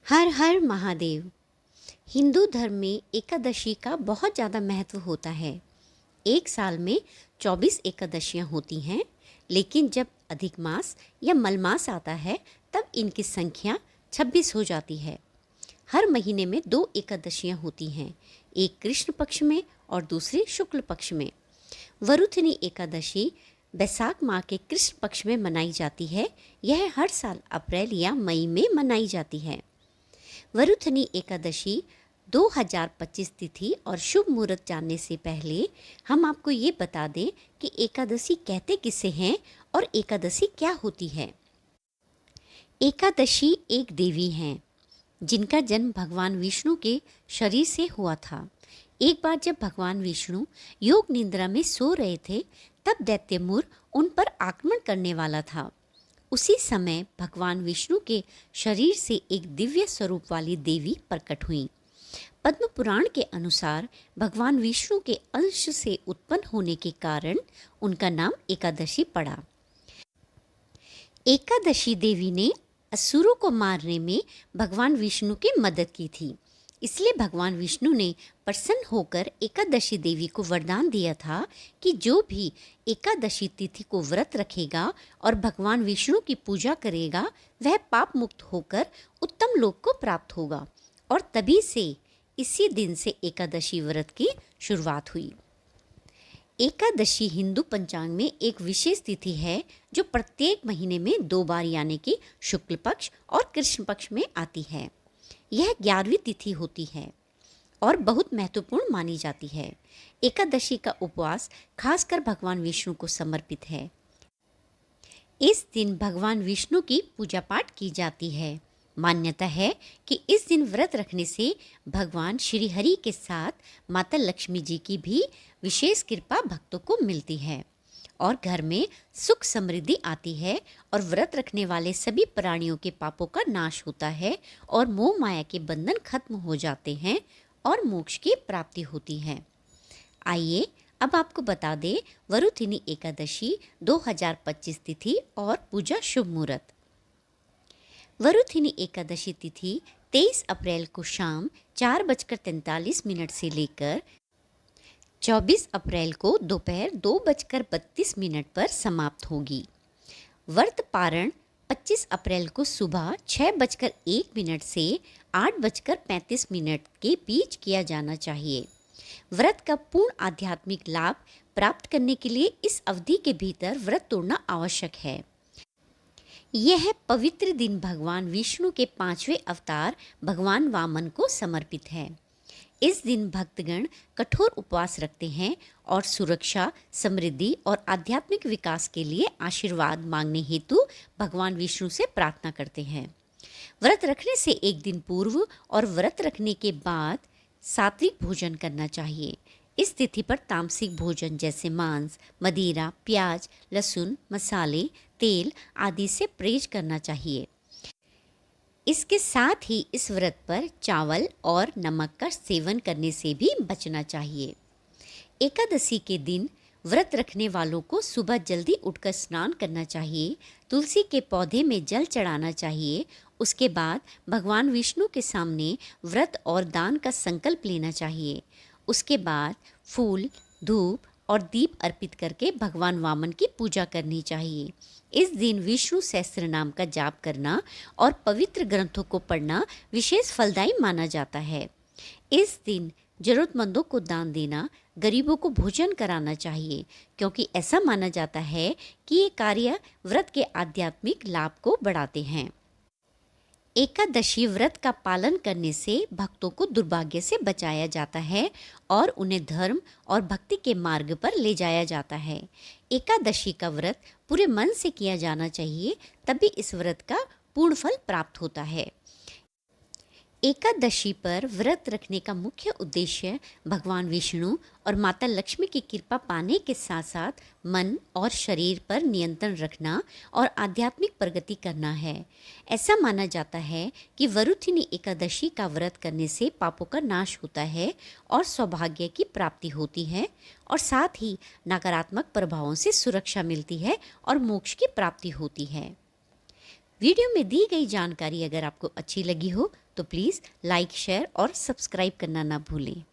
हर हर महादेव। हिंदू धर्म में एकादशी का बहुत ज़्यादा महत्व होता है। एक साल में 24 एकादशियाँ होती हैं, लेकिन जब अधिक मास या मलमास आता है तब इनकी संख्या 26 हो जाती है। हर महीने में 2 एकादशियाँ होती हैं, एक कृष्ण पक्ष में और दूसरी शुक्ल पक्ष में। वरुथिनी एकादशी बैसाख माह के कृष्ण पक्ष में मनाई जाती है। यह हर साल अप्रैल या मई में मनाई जाती है। वरुथनी एकादशी 2025 तिथि और शुभ मुहूर्त जानने से पहले हम आपको ये बता दें कि एकादशी कहते किसे हैं और एकादशी क्या होती है। एकादशी एक देवी हैं जिनका जन्म भगवान विष्णु के शरीर से हुआ था। एक बार जब भगवान विष्णु योग निद्रा में सो रहे थे तब दैत्यमुर उन पर आक्रमण करने वाला था। उसी समय भगवान विष्णु के शरीर से एक दिव्य स्वरूप वाली देवी प्रकट हुई। पद्म पुराण के अनुसार भगवान विष्णु के अंश से उत्पन्न होने के कारण उनका नाम एकादशी पड़ा। एकादशी देवी ने असुरों को मारने में भगवान विष्णु की मदद की थी। इसलिए भगवान विष्णु ने प्रसन्न होकर एकादशी देवी को वरदान दिया था कि जो भी एकादशी तिथि को व्रत रखेगा और भगवान विष्णु की पूजा करेगा वह पाप मुक्त होकर उत्तम लोक को प्राप्त होगा। और तभी से इसी दिन से एकादशी व्रत की शुरुआत हुई। एकादशी हिंदू पंचांग में एक विशेष तिथि है जो प्रत्येक महीने में 2 बार यानी कि शुक्ल पक्ष और कृष्ण पक्ष में आती है। यह 11वीं तिथि होती है और बहुत महत्वपूर्ण मानी जाती है। एकादशी का उपवास खासकर भगवान विष्णु को समर्पित है। इस दिन भगवान विष्णु की पूजा पाठ की जाती है। मान्यता है कि इस दिन व्रत रखने से भगवान श्री हरि के साथ माता लक्ष्मी जी की भी विशेष कृपा भक्तों को मिलती है और घर में सुख समृद्धि आती है और व्रत रखने वाले सभी प्राणियों के पापों का नाश होता है और मोह माया के बंधन खत्म हो जाते हैं और मोक्ष की प्राप्ति होती है। आइए अब आपको बता दें वरुथिनी एकादशी 2025 तिथि और पूजा शुभ मुहूर्त। वरुथिनी एकादशी तिथि 23 अप्रैल को शाम 4:43 से लेकर 24 अप्रैल को दोपहर 2:32 पर समाप्त होगी। व्रत पारण 25 अप्रैल को सुबह 6:01 से 8:35 के बीच किया जाना चाहिए। व्रत का पूर्ण आध्यात्मिक लाभ प्राप्त करने के लिए इस अवधि के भीतर व्रत तोड़ना आवश्यक है। यह पवित्र दिन भगवान विष्णु के 5वें अवतार भगवान वामन को समर्पित है। इस दिन भक्तगण कठोर उपवास रखते हैं और सुरक्षा, समृद्धि और आध्यात्मिक विकास के लिए आशीर्वाद मांगने हेतु भगवान विष्णु से प्रार्थना करते हैं। व्रत रखने से एक दिन पूर्व और व्रत रखने के बाद सात्विक भोजन करना चाहिए। इस तिथि पर तामसिक भोजन जैसे मांस, मदिरा, प्याज, लहसुन, मसाले, तेल आदि से परहेज करना चाहिए। इसके साथ ही इस व्रत पर चावल और नमक का सेवन करने से भी बचना चाहिए। एकादशी के दिन व्रत रखने वालों को सुबह जल्दी उठकर स्नान करना चाहिए, तुलसी के पौधे में जल चढ़ाना चाहिए। उसके बाद भगवान विष्णु के सामने व्रत और दान का संकल्प लेना चाहिए। उसके बाद फूल, धूप और दीप अर्पित करके भगवान वामन की पूजा करनी चाहिए। इस दिन विष्णु सहस्त्र नाम का जाप करना और पवित्र ग्रंथों को पढ़ना विशेष फलदायी माना जाता है। इस दिन जरूरतमंदों को दान देना, गरीबों को भोजन कराना चाहिए, क्योंकि ऐसा माना जाता है कि ये कार्य व्रत के आध्यात्मिक लाभ को बढ़ाते हैं। एकादशी व्रत का पालन करने से भक्तों को दुर्भाग्य से बचाया जाता है और उन्हें धर्म और भक्ति के मार्ग पर ले जाया जाता है। एकादशी का व्रत पूरे मन से किया जाना चाहिए, तभी इस व्रत का पूर्ण फल प्राप्त होता है। एकादशी पर व्रत रखने का मुख्य उद्देश्य भगवान विष्णु और माता लक्ष्मी की कृपा पाने के साथ साथ मन और शरीर पर नियंत्रण रखना और आध्यात्मिक प्रगति करना है। ऐसा माना जाता है कि वरुथिनी एकादशी का व्रत करने से पापों का नाश होता है और सौभाग्य की प्राप्ति होती है और साथ ही नकारात्मक प्रभावों से सुरक्षा मिलती है और मोक्ष की प्राप्ति होती है। वीडियो में दी गई जानकारी अगर आपको अच्छी लगी हो तो प्लीज़ लाइक, शेयर और सब्सक्राइब करना ना भूलें।